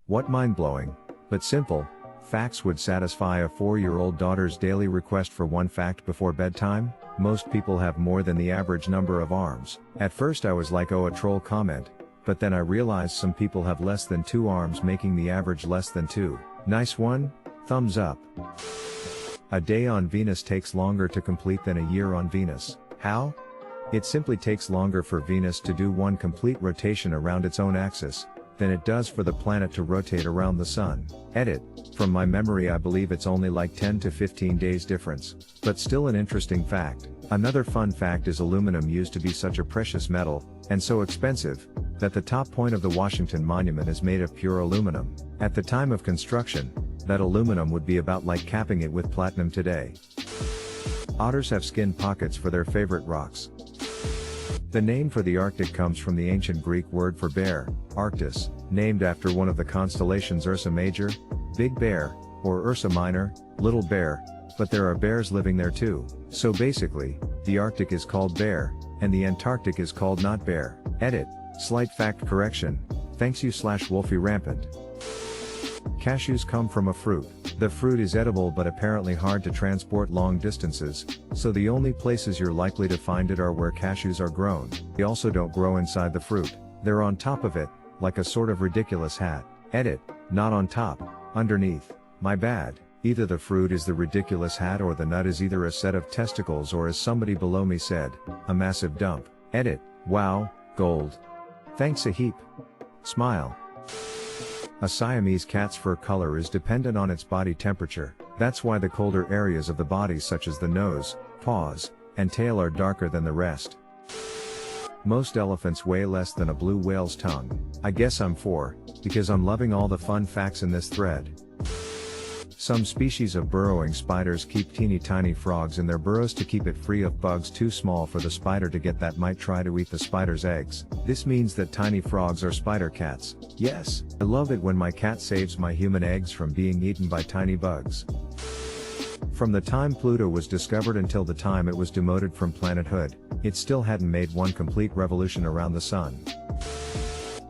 What mind-blowing, but simple, facts would satisfy a 4-year-old daughter's daily request for one fact before bedtime? Most people have more than the average number of arms. At first I was like, oh, a troll comment, but then I realized some people have less than 2 arms, making the average less than 2. Nice one, thumbs up. A day on Venus takes longer to complete than a year on Venus. How? It simply takes longer for Venus to do one complete rotation around its own axis than it does for the planet to rotate around the sun. Edit. From my memory I believe it's only like 10 to 15 days difference. But still an interesting fact. Another fun fact is aluminum used to be such a precious metal, and so expensive, that the top point of the Washington Monument is made of pure aluminum. At the time of construction, that aluminum would be about like capping it with platinum today. Otters have skin pockets for their favorite rocks. The name for the Arctic comes from the ancient Greek word for bear, Arctus, named after one of the constellations Ursa Major, Big Bear, or Ursa Minor, Little Bear, but there are bears living there too. So basically, the Arctic is called bear, and the Antarctic is called not bear. Edit. Slight fact correction. Thanks you /Wolfie Rampant. Cashews come from a fruit. The fruit is edible but apparently hard to transport long distances, so the only places you're likely to find it are where cashews are grown. They also don't grow inside the fruit. They're on top of it, like a sort of ridiculous hat. Edit. Not on top, underneath. My bad. Either the fruit is the ridiculous hat or the nut is either a set of testicles or, as somebody below me said, a massive dump. Edit. Wow, gold. Thanks a heap. Smile. A Siamese cat's fur color is dependent on its body temperature. That's why the colder areas of the body such as the nose, paws, and tail are darker than the rest. Most elephants weigh less than a blue whale's tongue. I guess I'm for, because I'm loving all the fun facts in this thread. Some species of burrowing spiders keep teeny tiny frogs in their burrows to keep it free of bugs too small for the spider to get that might try to eat the spider's eggs. This means that tiny frogs are spider cats. Yes, I love it when my cat saves my human eggs from being eaten by tiny bugs. From the time Pluto was discovered until the time it was demoted from planethood, it still hadn't made one complete revolution around the sun.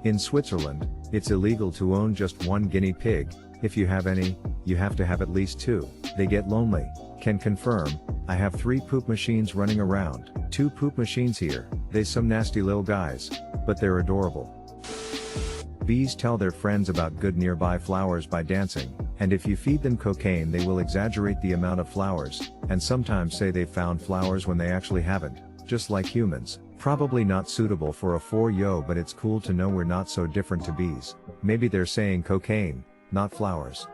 In Switzerland, it's illegal to own just one guinea pig. If you have any, you have to have at least 2. They get lonely. Can confirm, I have 3 poop machines running around. 2 poop machines here. They some nasty little guys, but they're adorable. Bees tell their friends about good nearby flowers by dancing, and if you feed them cocaine they will exaggerate the amount of flowers, and sometimes say they've found flowers when they actually haven't, just like humans. Probably not suitable for a 4-yo, but it's cool to know we're not so different to bees. Maybe they're saying cocaine, not flowers.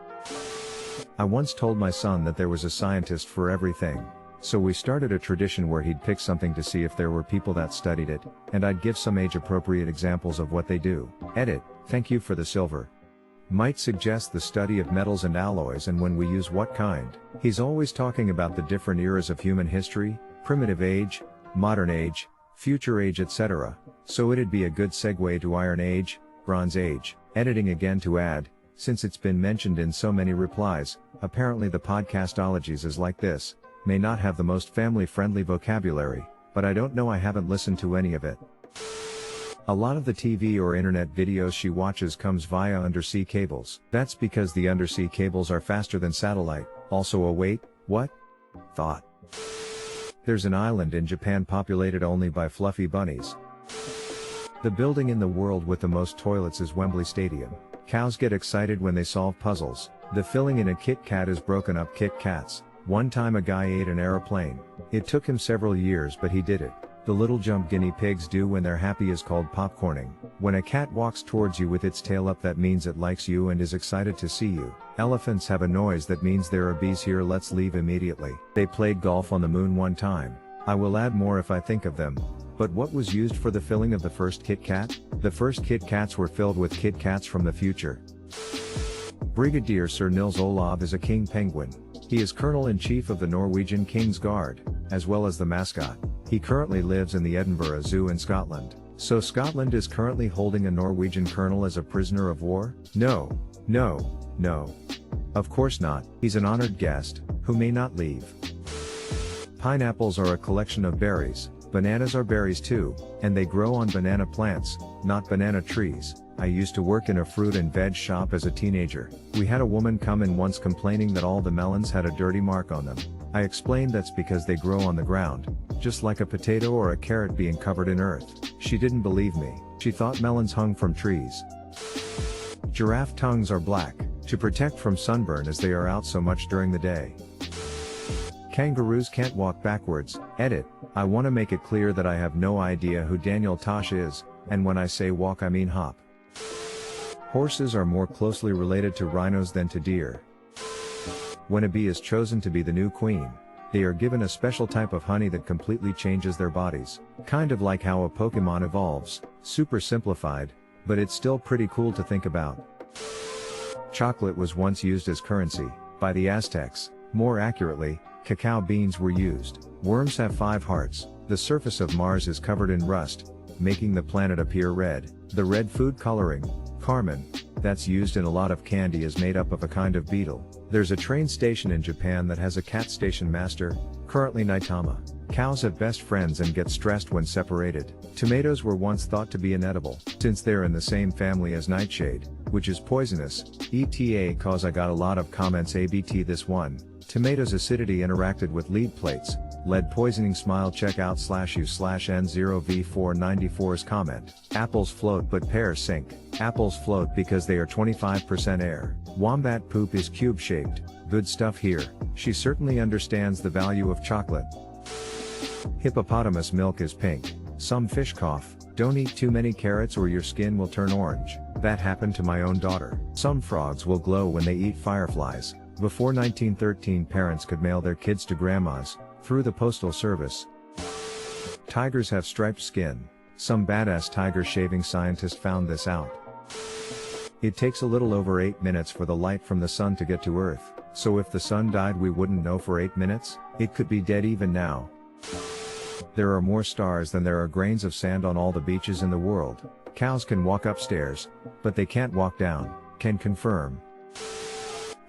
I once told my son that there was a scientist for everything. So we started a tradition where he'd pick something to see if there were people that studied it, and I'd give some age-appropriate examples of what they do. Edit. Thank you for the silver. Might suggest the study of metals and alloys and when we use what kind. He's always talking about the different eras of human history, primitive age, modern age, future age, etc. So it'd be a good segue to Iron Age, Bronze Age. Editing again to add, since it's been mentioned in so many replies, apparently the podcastologies is like this, may not have the most family-friendly vocabulary, but I don't know, I haven't listened to any of it. A lot of the TV or internet videos she watches comes via undersea cables. That's because the undersea cables are faster than satellite. Also a wait, what? Thought. There's an island in Japan populated only by fluffy bunnies. The building in the world with the most toilets is Wembley Stadium. Cows get excited when they solve puzzles. The filling in a Kit Kat is broken up Kit Kats. One time a guy ate an aeroplane. It took him several years but he did it. The little jump guinea pigs do when they're happy is called popcorning. When a cat walks towards you with its tail up, that means it likes you and is excited to see you. Elephants have a noise that means there are bees here, let's leave immediately. They played golf on the moon one time. I will add more if I think of them. But what was used for the filling of the first Kit Kat? The first Kit Kats were filled with Kit Kats from the future. Brigadier Sir Nils Olav is a king penguin. He is Colonel-in-Chief of the Norwegian King's Guard, as well as the mascot. He currently lives in the Edinburgh Zoo in Scotland. So Scotland is currently holding a Norwegian colonel as a prisoner of war? No. Of course not. He's an honored guest, who may not leave. Pineapples are a collection of berries. Bananas are berries too, and they grow on banana plants, not banana trees. I used to work in a fruit and veg shop as a teenager. We had a woman come in once complaining that all the melons had a dirty mark on them. I explained that's because they grow on the ground, just like a potato or a carrot being covered in earth. She didn't believe me. She thought melons hung from trees. Giraffe tongues are black, to protect from sunburn as they are out so much during the day. Kangaroos can't walk backwards. Edit. I want to make it clear that I have no idea who Daniel Tosh is, and when I say walk I mean hop. Horses are more closely related to rhinos than to deer. When a bee is chosen to be the new queen, they are given a special type of honey that completely changes their bodies. Kind of like how a Pokemon evolves, super simplified, but it's still pretty cool to think about. Chocolate was once used as currency, by the Aztecs. More accurately, cacao beans were used. Worms have 5 hearts. The surface of Mars is covered in rust, making the planet appear red. The red food coloring, carmine, that's used in a lot of candy is made up of a kind of beetle. There's a train station in Japan that has a cat station master, currently Naitama. Cows have best friends and get stressed when separated. Tomatoes were once thought to be inedible, since they're in the same family as nightshade, which is poisonous. ETA cause I got a lot of comments ABT this one. Tomatoes acidity interacted with lead plates, lead poisoning smile check out /u/n0v494's comment. Apples float but pears sink. Apples float because they are 25% air. Wombat poop is cube shaped. Good stuff here. She certainly understands the value of chocolate. Hippopotamus milk is pink. Some fish cough. Don't eat too many carrots or your skin will turn orange. That happened to my own daughter. Some frogs will glow when they eat fireflies. Before 1913 parents could mail their kids to grandma's, through the postal service. Tigers have striped skin. Some badass tiger shaving scientist found this out. It takes a little over 8 minutes for the light from the sun to get to Earth, so if the sun died we wouldn't know for 8 minutes, it could be dead even now. There are more stars than there are grains of sand on all the beaches in the world. Cows can walk upstairs, but they can't walk down. Can confirm.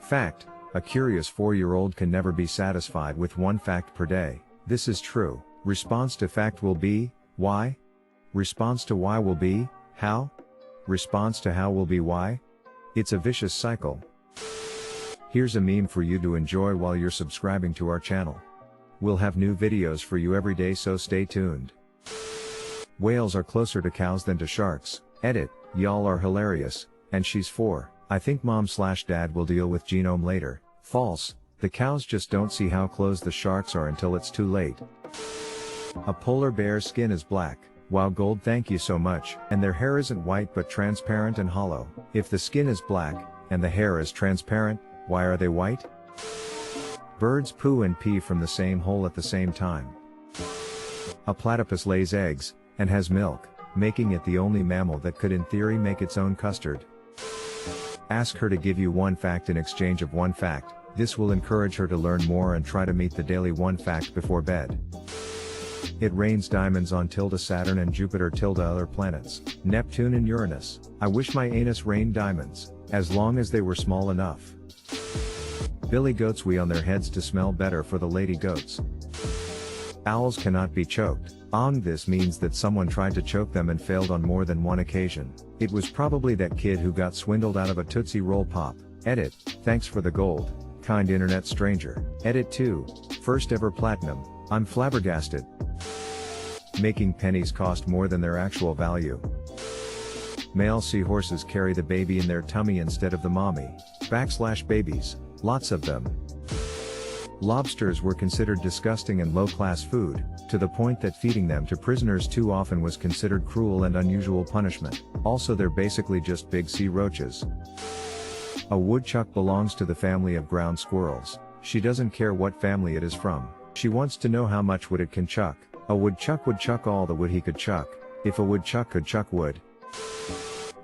Fact. A curious 4-year-old can never be satisfied with 1 fact per day. This is true. Response to fact will be, why? Response to why will be, how? Response to how will be why? It's a vicious cycle. Here's a meme for you to enjoy while you're subscribing to our channel. We'll have new videos for you every day, so stay tuned. Whales are closer to cows than to sharks. Edit. Y'all are hilarious. And she's 4. I think mom/dad will deal with genome later. False. The cows just don't see how close the sharks are until it's too late. A polar bear's skin is black. Wow, gold, thank you so much. And their hair isn't white but transparent and hollow. If the skin is black, and the hair is transparent, why are they white? Birds poo and pee from the same hole at the same time. A platypus lays eggs, and has milk, making it the only mammal that could in theory make its own custard. Ask her to give you 1 fact in exchange of 1 fact. This will encourage her to learn more and try to meet the daily 1 fact before bed. It rains diamonds on Saturn and Jupiter other planets, Neptune and Uranus. I wish my anus rained diamonds, as long as they were small enough. Billy goats wee on their heads to smell better for the lady goats. Owls cannot be choked. This means that someone tried to choke them and failed on more than 1 occasion. It was probably that kid who got swindled out of a Tootsie Roll Pop. Edit. Thanks for the gold, kind internet stranger. Edit 2. First ever platinum. I'm flabbergasted. Making pennies cost more than their actual value. Male seahorses carry the baby in their tummy instead of the mommy. /babies. Lots of them. Lobsters were considered disgusting and low-class food, to the point that feeding them to prisoners too often was considered cruel and unusual punishment. Also, they're basically just big sea roaches. A woodchuck belongs to the family of ground squirrels. She doesn't care what family it is from. She wants to know how much wood it can chuck. A woodchuck would chuck all the wood he could chuck, if a woodchuck could chuck wood.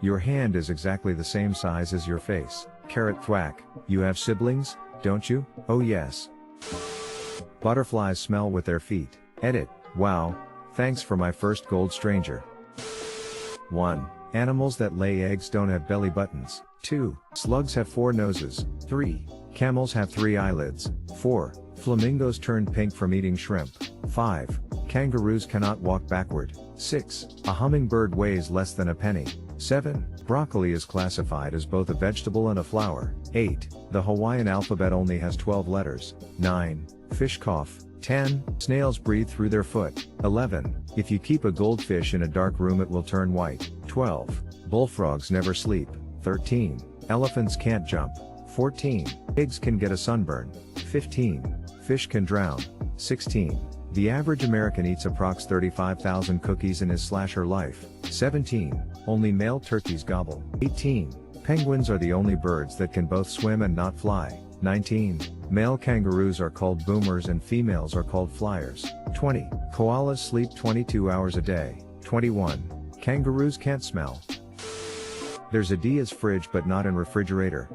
Your hand is exactly the same size as your face. Carrot thwack. You have siblings, don't you? Oh yes. Butterflies smell with their feet. Edit. Wow. Thanks for my first gold, stranger. 1. Animals that lay eggs don't have belly buttons. 2. Slugs have 4 noses. 3. Camels have 3 eyelids. 4. Flamingos turn pink from eating shrimp. 5. Kangaroos cannot walk backward. 6. A hummingbird weighs less than a penny. 7. Broccoli is classified as both a vegetable and a flower. 8. The Hawaiian alphabet only has 12 letters. 9. Fish cough. 10. Snails breathe through their foot. 11. If you keep a goldfish in a dark room it will turn white. 12. Bullfrogs never sleep. 13. Elephants can't jump. 14. Pigs can get a sunburn. 15. Fish can drown. 16. The average American eats approx 35,000 cookies in his/her life. 17. Only male turkeys gobble. 18. Penguins are the only birds that can both swim and not fly. 19. Male kangaroos are called boomers and females are called flyers. 20. Koalas sleep 22 hours a day. 21. Kangaroos can't smell. There's a D as fridge but not in refrigerator.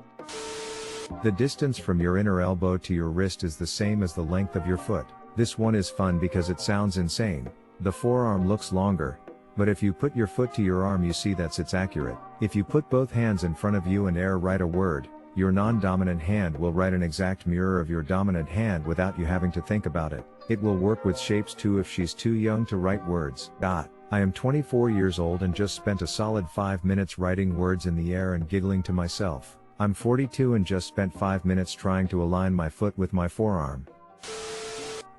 The distance from your inner elbow to your wrist is the same as the length of your foot. This one is fun because it sounds insane. The forearm looks longer, but if you put your foot to your arm you see it's accurate. If you put both hands in front of you and write a word, your non-dominant hand will write an exact mirror of your dominant hand without you having to think about it. It will work with shapes too if she's too young to write words. I am 24 years old and just spent a solid 5 minutes writing words in the air and giggling to myself. I'm 42 and just spent 5 minutes trying to align my foot with my forearm.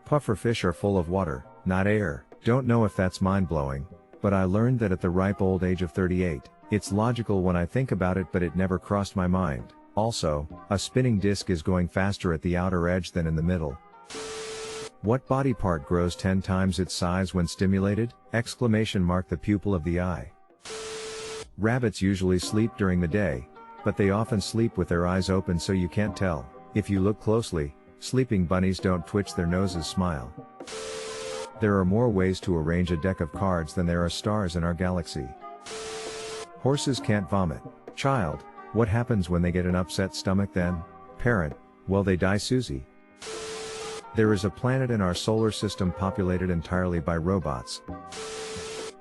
Pufferfish are full of water, not air. Don't know if that's mind-blowing, but I learned that at the ripe old age of 38. It's logical when I think about it, but it never crossed my mind. Also, a spinning disc is going faster at the outer edge than in the middle. What body part grows 10 times its size when stimulated? The pupil of the eye. Rabbits usually sleep during the day, but they often sleep with their eyes open so you can't tell. If you look closely, sleeping bunnies don't twitch their noses, smile. There are more ways to arrange a deck of cards than there are stars in our galaxy. Horses can't vomit. Child, what happens when they get an upset stomach then? Parent, well they die, Susie. There is a planet in our solar system populated entirely by robots.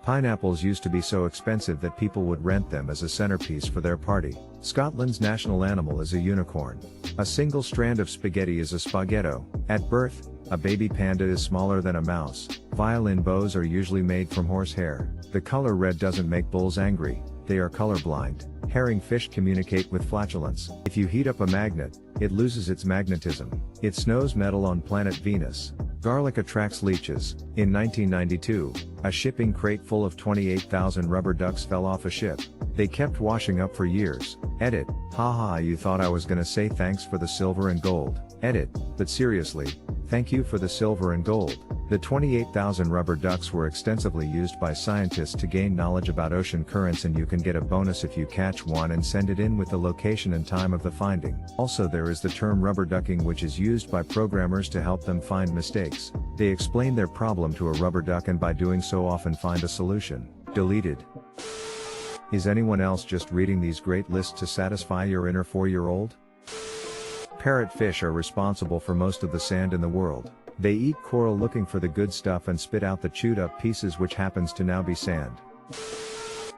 Pineapples used to be so expensive that people would rent them as a centerpiece for their party. Scotland's national animal is a unicorn. A single strand of spaghetti is a spaghetto. At birth, a baby panda is smaller than a mouse. Violin bows are usually made from horsehair. The color red doesn't make bulls angry, they are colorblind. Herringfish communicate with flatulence. If you heat up a magnet, it loses its magnetism. It snows metal on planet Venus. Garlic attracts leeches. In 1992, a shipping crate full of 28,000 rubber ducks fell off a ship. They kept washing up for years. Edit. Haha, you thought I was gonna say thanks for the silver and gold. Edit. But seriously, thank you for the silver and gold. The 28,000 rubber ducks were extensively used by scientists to gain knowledge about ocean currents, and you can get a bonus if you catch one and send it in with the location and time of the finding. Also, there is the term rubber ducking, which is used by programmers to help them find mistakes. They explain their problem to a rubber duck and by doing so often find a solution. Deleted. Is anyone else just reading these great lists to satisfy your inner 4-year-old? Parrotfish are responsible for most of the sand in the world. They eat coral looking for the good stuff and spit out the chewed up pieces, which happens to now be sand.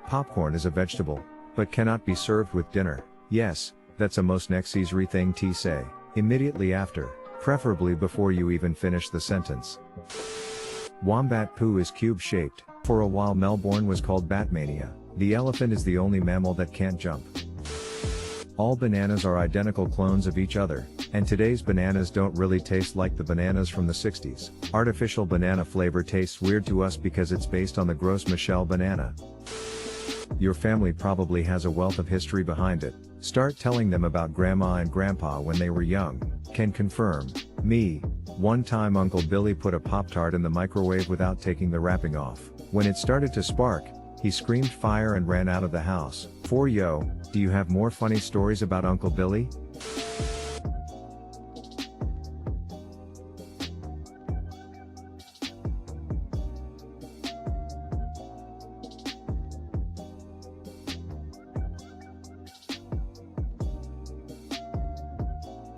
Popcorn is a vegetable, but cannot be served with dinner. Yes, that's a most necessary thing to say. Immediately after, preferably before you even finish the sentence. Wombat poo is cube-shaped. For a while Melbourne was called Batmania. The elephant is the only mammal that can't jump. All bananas are identical clones of each other, and today's bananas don't really taste like the bananas from the 60s. Artificial banana flavor tastes weird to us because it's based on the gross Michelle banana. Your family probably has a wealth of history behind it. Start telling them about grandma and grandpa when they were young. Can confirm. Me. One time Uncle Billy put a Pop-Tart in the microwave without taking the wrapping off. When it started to spark, he screamed fire and ran out of the house. For yo, do you have more funny stories about Uncle Billy?